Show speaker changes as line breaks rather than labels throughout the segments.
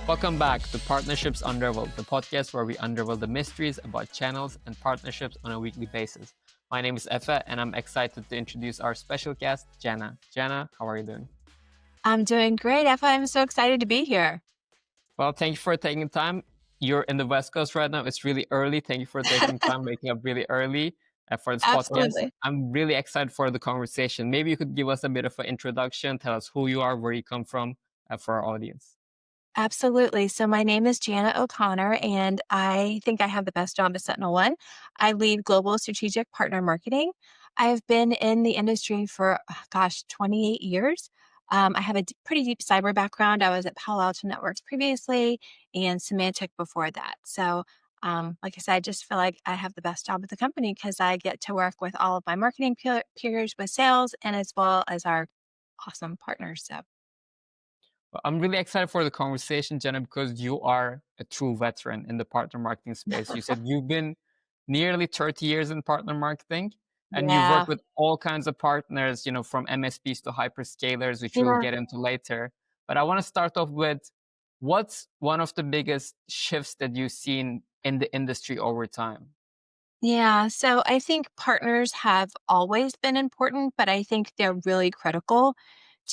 Welcome back to Partnerships Unraveled, the podcast where we unravel the mysteries about channels and partnerships on a weekly basis. My name is Efe, and I'm excited to introduce our special guest, Jana. Jana, how are you doing?
I'm doing great, Efe. I'm so excited to be here.
Well, thank you for taking time. You're in the West Coast right now. It's really early. Thank you for taking time, waking up really early for this podcast.
Absolutely.
I'm really excited for the conversation. Maybe you could give us a bit of an introduction, tell us who you are, where you come from for our audience.
Absolutely. So my name is Jana O'Connor, and I think I have the best job at SentinelOne. I lead global strategic partner marketing. I've been in the industry for, 28 years. I have a pretty deep cyber background. I was at Palo Alto Networks previously and Symantec before that. So, like I said, I just feel like I have the best job at the company because I get to work with all of my marketing peers with sales and as well as our awesome partners. So
Well, I'm really excited for the conversation, Jenna, because you are a true veteran in the partner marketing space. You said you've been nearly 30 years in partner marketing, and you've
yeah.
worked with all kinds of partners, from MSPs to hyperscalers, which we'll
Yeah.
get into later. But I want to start off with what's one of the biggest shifts that you've seen in the industry over time?
Yeah. So I think partners have always been important, but I think they're really critical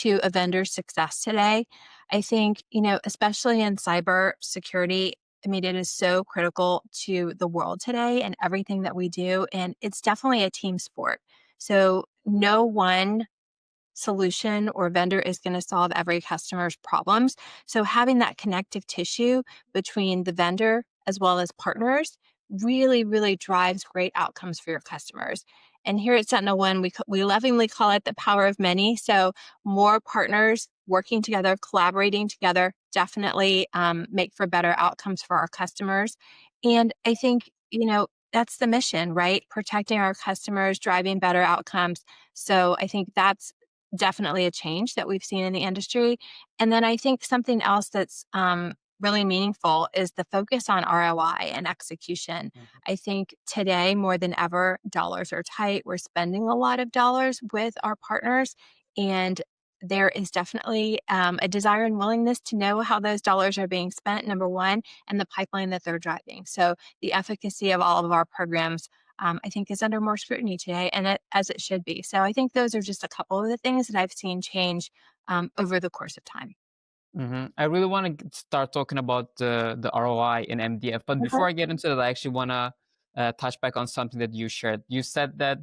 to a vendor's success today. I think, especially in cyber security, I mean, it is so critical to the world today and everything that we do. And it's definitely a team sport. So no one solution or vendor is going to solve every customer's problems. So having that connective tissue between the vendor as well as partners really, really drives great outcomes for your customers. And here at SentinelOne, we lovingly call it the power of many. So more partners working together, collaborating together, definitely make for better outcomes for our customers. And I think, that's the mission, right? Protecting our customers, driving better outcomes. So I think that's definitely a change that we've seen in the industry. And then I think something else that's really meaningful is the focus on ROI and execution. I think today more than ever, dollars are tight. We're spending a lot of dollars with our partners, and there is definitely a desire and willingness to know how those dollars are being spent, number one, and the pipeline that they're driving. So the efficacy of all of our programs I think is under more scrutiny today, and as it should be. So I think those are just a couple of the things that I've seen change over the course of time.
I really want to start talking about the ROI in MDF. But
Mhm.
before I get into that, I actually want to touch back on something that you shared. You said that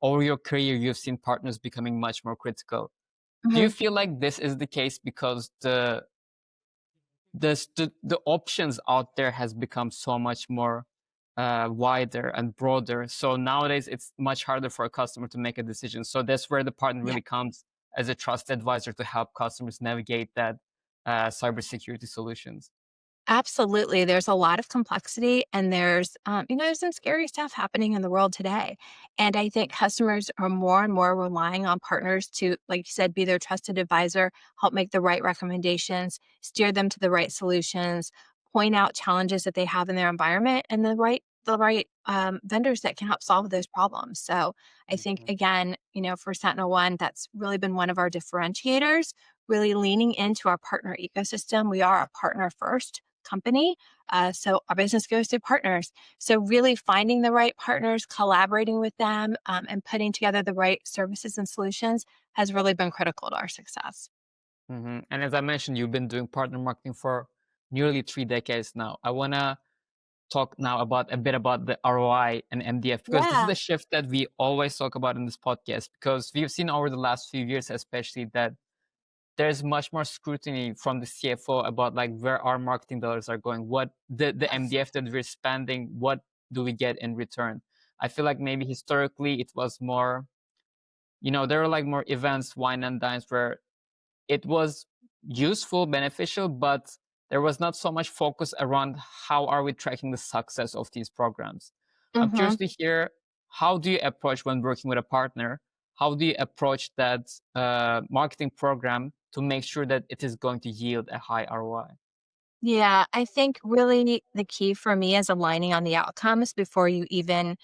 over your career, you've seen partners becoming much more critical. Do you
Mhm.
feel like this is the case because the options out there has become so much more wider and broader? So nowadays, it's much harder for a customer to make a decision. So that's where the partner
Yeah.
really comes as a trusted advisor to help customers navigate that cybersecurity solutions.
Absolutely. There's a lot of complexity and there's some scary stuff happening in the world today. And I think customers are more and more relying on partners to, like you said, be their trusted advisor, help make the right recommendations, steer them to the right solutions, point out challenges that they have in their environment and the right vendors that can help solve those problems. So I think
Mhm.
again, for SentinelOne, that's really been one of our differentiators, really leaning into our partner ecosystem. We are a partner first company. So our business goes through partners. So really finding the right partners, collaborating with them, and putting together the right services and solutions has really been critical to our success.
And as I mentioned, you've been doing partner marketing for nearly 3 decades now. I want to talk now about a bit about the ROI and MDF because this is
Yeah.
the shift that we always talk about in this podcast because we've seen over the last few years, especially that there's much more scrutiny from the CFO about like where our marketing dollars are going, what the MDF that we're spending, what do we get in return? I feel like maybe historically it was more, there were like more events, wine and dines where it was useful, beneficial, but there was not so much focus around how are we tracking the success of these programs. I'm curious
Hmm.
to hear, how do you approach when working with a partner? How do you approach that marketing program to make sure that it is going to yield a high ROI?
Yeah, I think really the key for me is aligning on the outcomes before you even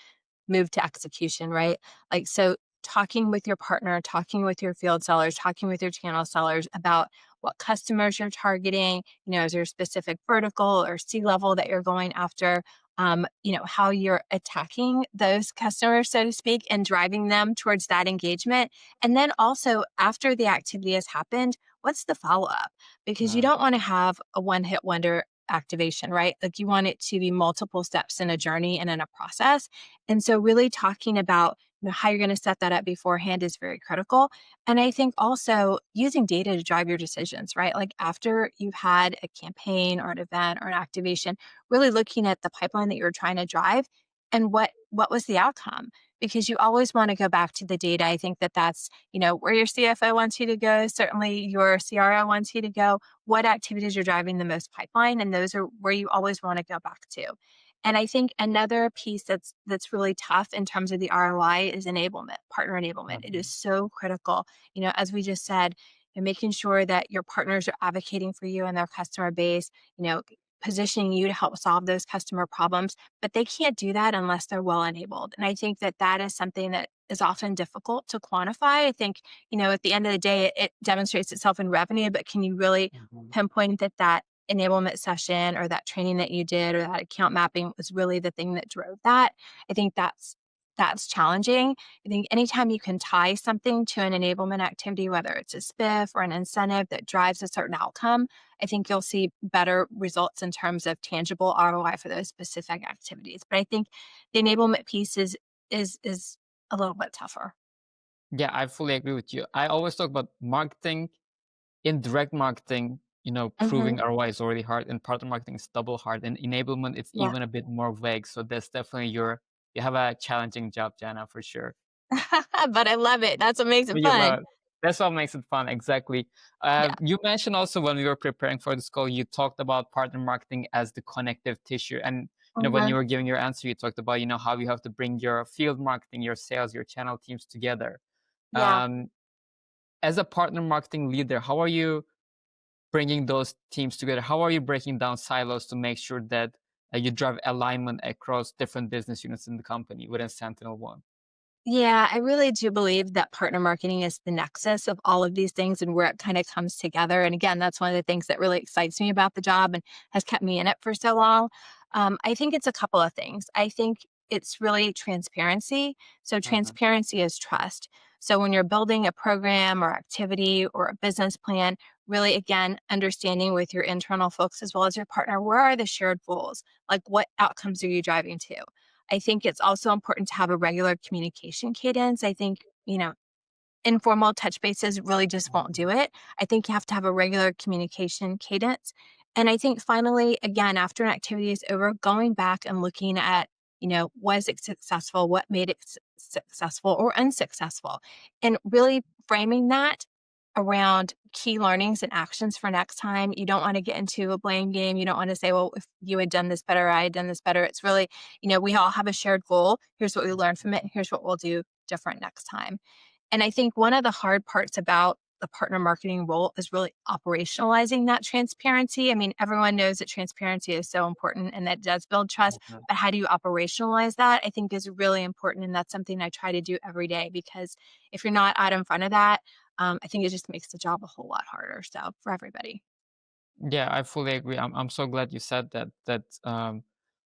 move to execution, right? So talking with your partner, talking with your field sellers, talking with your channel sellers about what customers you're targeting, is there a specific vertical or C-level that you're going after, how you're attacking those customers, so to speak, and driving them towards that engagement. And then also after the activity has happened, what's the follow-up? Because you
Right.
don't want to have a one-hit wonder activation, right? Like you want it to be multiple steps in a journey and in a process. And so really talking about how you're going to set that up beforehand is very critical. And I think also using data to drive your decisions, right? Like after you've had a campaign or an event or an activation, really looking at the pipeline that you're trying to drive and what was the outcome, because you always want to go back to the data. I think that that's where your CFO wants you to go, certainly your CRO wants you to go, what activities are driving the most pipeline, and those are where you always want to go back to. And I think another piece that's really tough in terms of the ROI is enablement, partner enablement. It is
Mhm.
so critical. As we just said, making sure that your partners are advocating for you and their customer base, positioning you to help solve those customer problems, but they can't do that unless they're well enabled. And I think that that is something that is often difficult to quantify. I think, at the end of the day, it demonstrates itself in revenue, but can you really
Mhm.
pinpoint that enablement session or that training that you did or that account mapping was really the thing that drove that? I think that's challenging. I think anytime you can tie something to an enablement activity, whether it's a spiff or an incentive that drives a certain outcome, I think you'll see better results in terms of tangible ROI for those specific activities. But I think the enablement piece is a little bit tougher.
Yeah, I fully agree with you. I always talk about marketing, indirect marketing,
Hmm.
proving ROI is already hard, and partner marketing is double hard, and enablement, it's
Yeah.
even a bit more vague. So that's definitely you have a challenging job, Jana, for sure.
But I love it. That's what makes it
You
fun.
love That's what makes it fun, exactly.
Yeah.
You mentioned also when we were preparing for this call, you talked about partner marketing as the connective tissue. And when
Hmm.
you were giving your answer, you talked about how you have to bring your field marketing, your sales, your channel teams together.
Yeah.
Um, as a partner marketing leader, how are you bringing those teams together? How are you breaking down silos to make sure that you drive alignment across different business units in the company within SentinelOne?
Yeah, I really do believe that partner marketing is the nexus of all of these things and where it kind of comes together. And again, that's one of the things that really excites me about the job and has kept me in it for so long. I think it's a couple of things. I think it's really transparency. So,
Mhm.
transparency is trust. So, when you're building a program or activity or a business plan, really, again, understanding with your internal folks as well as your partner, where are the shared goals? Like, what outcomes are you driving to? I think it's also important to have a regular communication cadence. I think, informal touch bases really just won't do
Mhm.
it. I think you have to have a regular communication cadence. And I think finally, again, after an activity is over, going back and looking at, was it successful? What made it successful or unsuccessful? And really framing that around key learnings and actions for next time. You don't want to get into a blame game. You don't want to say, well, if you had done this better, I had done this better. It's really, we all have a shared goal. Here's what we learned from it. And here's what we'll do different next time. And I think one of the hard parts about the partner marketing role is really operationalizing that transparency. I mean, everyone knows that transparency is so important and that does build trust,
Mhm.
but how do you operationalize that? I think is really important. And that's something I try to do every day because if you're not out in front of that, I think it just makes the job a whole lot harder. So for everybody.
Yeah, I fully agree. I'm so glad you said that.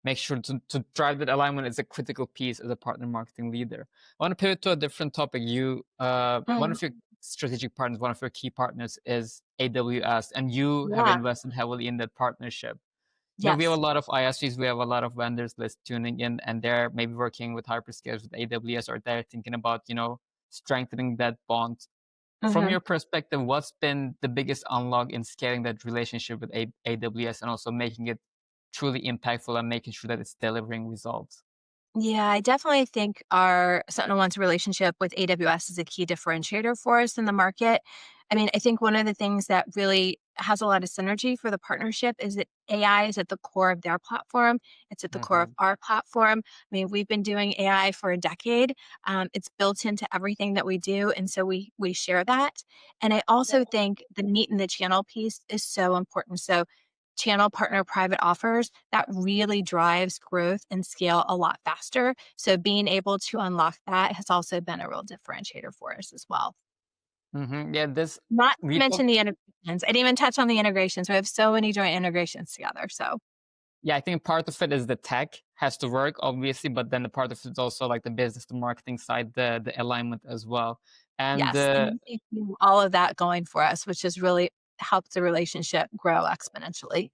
Make sure to drive that alignment is a critical piece as a partner marketing leader. I want to pivot to a different topic. One
Mm,
of your strategic partners, one of your key partners is AWS, and you have
yeah.
invested heavily in that partnership. We have a
Yes.
lot of ISVs, we have a lot of vendors list tuning in, and they're maybe working with hyperscalers with AWS, or they're thinking about, strengthening that bond. From
Hmm.
your perspective, what's been the biggest unlock in scaling that relationship with AWS and also making it truly impactful and making sure that it's delivering results?
Yeah, I definitely think our SentinelOne's relationship with AWS is a key differentiator for us in the market. I mean, I think one of the things that really has a lot of synergy for the partnership is that AI is at the core of their platform. It's at the core of
Mhm.
our platform. I mean, we've been doing AI for a decade. It's built into everything that we do, and so we share that. And I also think the meet in the channel piece is so important. So channel partner private offers, that really drives growth and scale a lot faster. So being able to unlock that has also been a real differentiator for us as well.
Yeah, this
Not to
we talk.
mention the integrations. I didn't even touch on the integrations. We have so many joint integrations together. So
Yeah, I think part of it is the tech has to work, obviously, but then the part of it is also like the business, the marketing side, the alignment as well. And
yes, and you keep all of that going for us, which has really helped the relationship grow exponentially.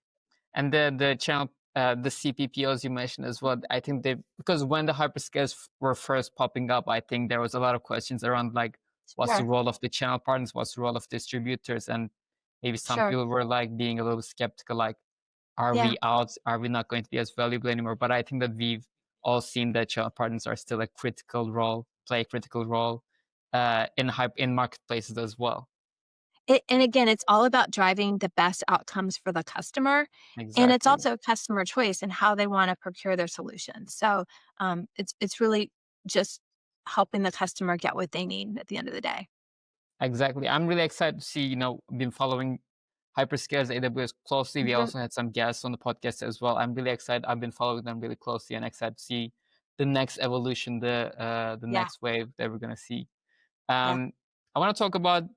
the channel, the CPPOs you mentioned as well. I think they, because when the hyperscalers were first popping up, I think there was a lot of questions around like what's the
Sure,
role of the channel partners, what's the role of distributors, and maybe some
sure.
people were like being a little skeptical, like are
Yeah.
we out? Are we not going to be as valuable anymore? But I think that we've all seen that channel partners are still a critical role, play a critical role in marketplaces as well.
And again, it's all about driving the best outcomes for the customer. And it's
Exactly.
also customer choice and how they want to procure their solutions. So it's really just helping the customer get what they need at the end of the day.
Exactly. I'm really excited to see, been following hyperscalers AWS closely. We
Mhm.
also had some guests on the podcast as well. I'm really excited. I've been following them really closely and excited to see the next evolution, the
Yeah,
next wave that we're gonna see.
yeah.
I want to talk about a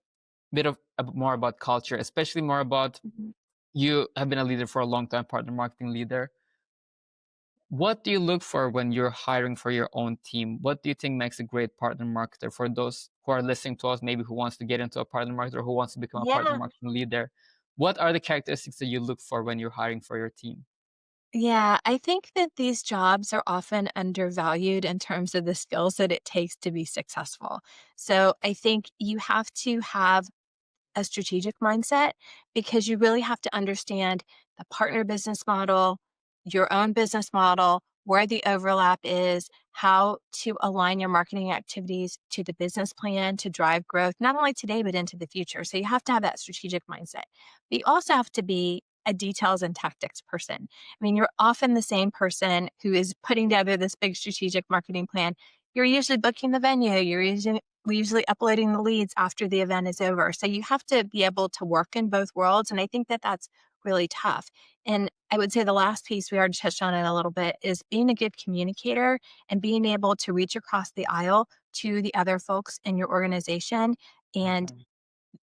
bit more about culture, especially more about
Mhm.
you have been a leader for a long time, partner marketing leader. What do you look for when you're hiring for your own team? What do you think makes a great partner marketer for those who are listening to us, maybe who wants to get into a partner marketer, who wants to become a partner
Yeah.
marketing leader? What are the characteristics that you look for when you're hiring for your team?
Yeah, I think that these jobs are often undervalued in terms of the skills that it takes to be successful. So I think you have to have a strategic mindset because you really have to understand the partner business model, your own business model, where the overlap is, how to align your marketing activities to the business plan to drive growth, not only today, but into the future. So you have to have that strategic mindset. But you also have to be a details and tactics person. I mean, you're often the same person who is putting together this big strategic marketing plan. You're usually booking the venue, we're usually uploading the leads after the event is over. So you have to be able to work in both worlds. And I think that that's really tough. And I would say the last piece, we already touched on it a little bit, is being a good communicator and being able to reach across the aisle to the other folks in your organization and
Okay.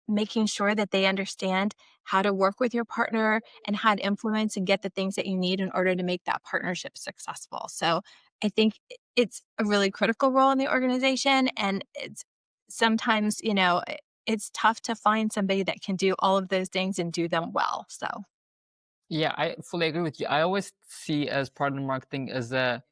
making sure that they understand how to work with your partner and how to influence and get the things that you need in order to make that partnership successful. So I think it's a really critical role in the organization. And it's sometimes, it's tough to find somebody that can do all of those things and do them well. So,
Yeah, I fully agree with you. I always see as partner marketing as a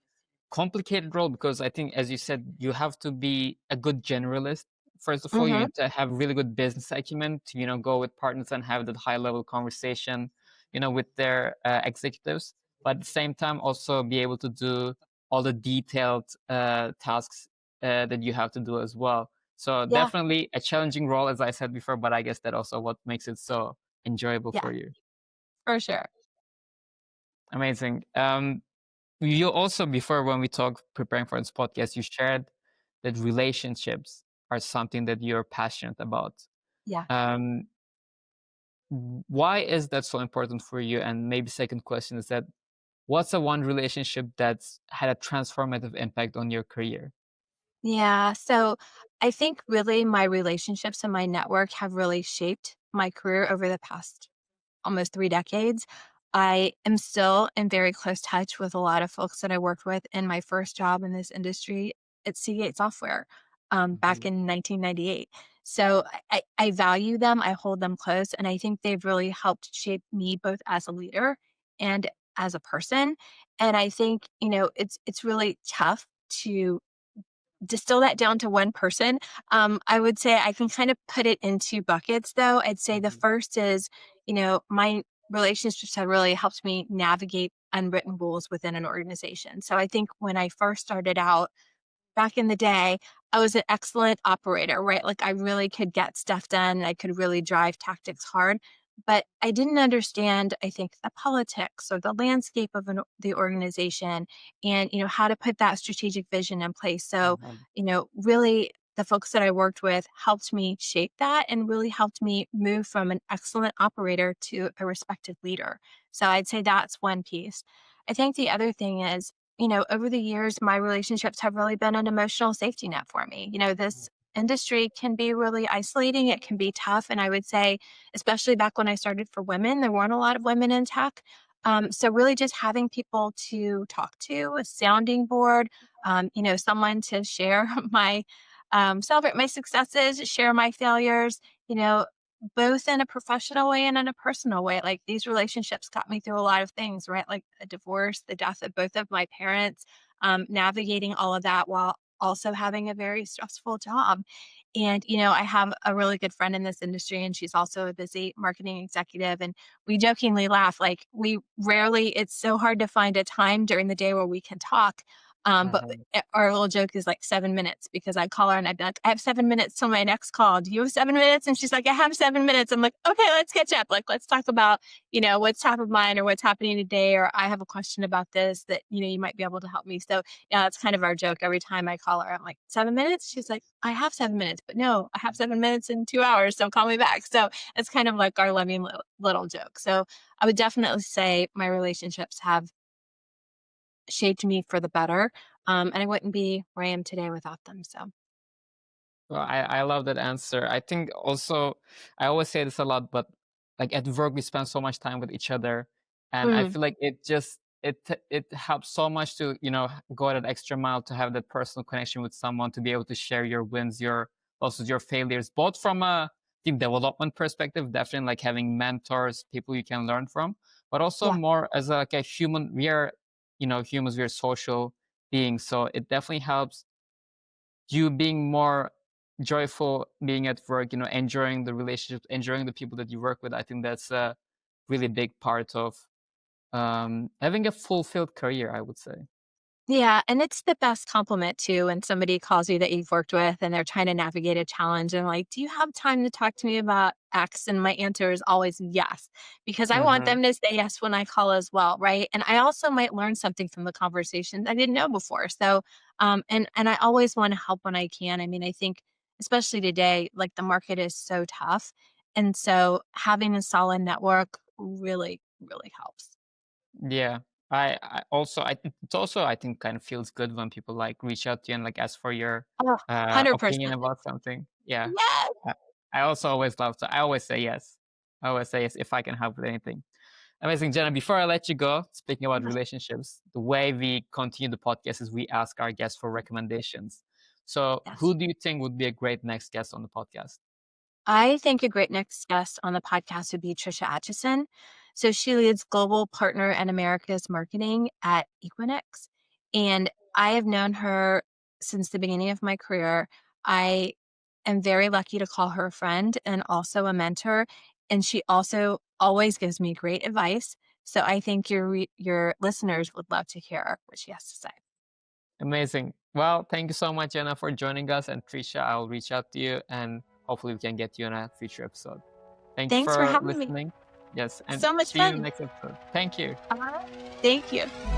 complicated role because I think, as you said, you have to be a good generalist. First of all, you
hmm
need to have really good business acumen to, go with partners and have that high level conversation, with their executives. But at the same time, also be able to do all the detailed tasks that you have to do as well. So
yeah,
definitely a challenging role, as I said before. But I guess that also what makes it so enjoyable
yeah,
for you.
for sure.
Amazing. You also, before when we talked preparing for this podcast, you shared that relationships are something that you're passionate about.
Yeah.
Um, why is that so important for you? And maybe second question is that what's the one relationship that's had a transformative impact on your career?
Yeah. So I think really my relationships and my network have really shaped my career over the past almost 3 decades. I am still in very close touch with a lot of folks that I worked with in my first job in this industry at Seagate Software, back
Mhm.
in 1998. So I value them, I hold them close, and I think they've really helped shape me both as a leader and as a person. And I think, it's really tough to distill that down to one person. I would say I can kind of put it in 2 buckets, though. I'd say the
Mhm.
first is, my relationships have really helped me navigate unwritten rules within an organization. So I think when I first started out, back in the day, I was an excellent operator, right? Like I really could get stuff done. I could really drive tactics hard, but I didn't understand, I think, the politics or the landscape of the organization and, how to put that strategic vision in place. So,
Mhm.
really the folks that I worked with helped me shape that and really helped me move from an excellent operator to a respected leader. So I'd say that's one piece. I think the other thing is over the years, my relationships have really been an emotional safety net for me. This industry can be really isolating. It can be tough. And I would say, especially back when I started for women, there weren't a lot of women in tech. So really just having people to talk to, a sounding board, someone to share celebrate my successes, share my failures, both in a professional way and in a personal way. Like these relationships got me through a lot of things, right? Like a divorce, the death of both of my parents, navigating all of that while also having a very stressful job. And, I have a really good friend in this industry, and she's also a busy marketing executive. And we jokingly laugh, like, it's so hard to find a time during the day where we can talk. But
Mhm.
our little joke is like 7 minutes because I call her and I'd be like, I have 7 minutes till my next call. Do you have 7 minutes? And she's like, I have 7 minutes. I'm like, okay, let's catch up. Like, let's talk about, what's top of mind or what's happening today. Or I have a question about this that, you might be able to help me. So, yeah, that's kind of our joke. Every time I call her, I'm like, 7 minutes? She's like, I have 7 minutes, but no, I have 7 minutes in 2 hours. So call me back. So it's kind of like our loving little joke. So I would definitely say my relationships have shaped me for the better. And I wouldn't be where I am today without them. So,
Well, I love that answer. I think also I always say this a lot, but like at work we spend so much time with each other, and I
mm,
feel like it helps so much to go that extra mile to have that personal connection with someone, to be able to share your wins, your also your failures, both from a team development perspective, definitely like having mentors, people you can learn from, but also
yeah.
more as like a human. We are humans, we are social beings, so it definitely helps you being more joyful being at work, enjoying the relationships, enjoying the people that you work with. I think that's a really big part of having a fulfilled career, I would say.
Yeah, and it's the best compliment too when somebody calls you that you've worked with and they're trying to navigate a challenge and like, "Do you have time to talk to me about X?" And my answer is always yes, because I want
Hmm.
them to say yes when I call as well, right? And I also might learn something from the conversation I didn't know before. So, and I always want to help when I can. I mean, I think especially today, like the market is so tough, and so having a solid network really, really helps.
Yeah. I think kind of feels good when people like reach out to you and like ask for your
Oh,
opinion
100%.
about something. Yeah.
Yes.
I, I also always love to. I always say yes. I always say yes if I can help with anything. Amazing, Jenna. Before I let you go, speaking about
Yes.
relationships, the way we continue the podcast is we ask our guests for recommendations. So,
Yes.
who do you think would be a great next guest on the podcast?
I think a great next guest on the podcast would be Trisha Atchison. So she leads Global Partner and America's Marketing at Equinix. And I have known her since the beginning of my career. I am very lucky to call her a friend and also a mentor. And she also always gives me great advice. So I think your listeners would love to hear what she has to say.
Amazing. Well, thank you so much, Jenna, for joining us. And Trisha, I'll reach out to you and hopefully we can get you on a future episode. Thank you
Thanks for
for
having me.
listening. Yes. And
So much
see you in the
fun.
next episode. Thank you.
Thank you.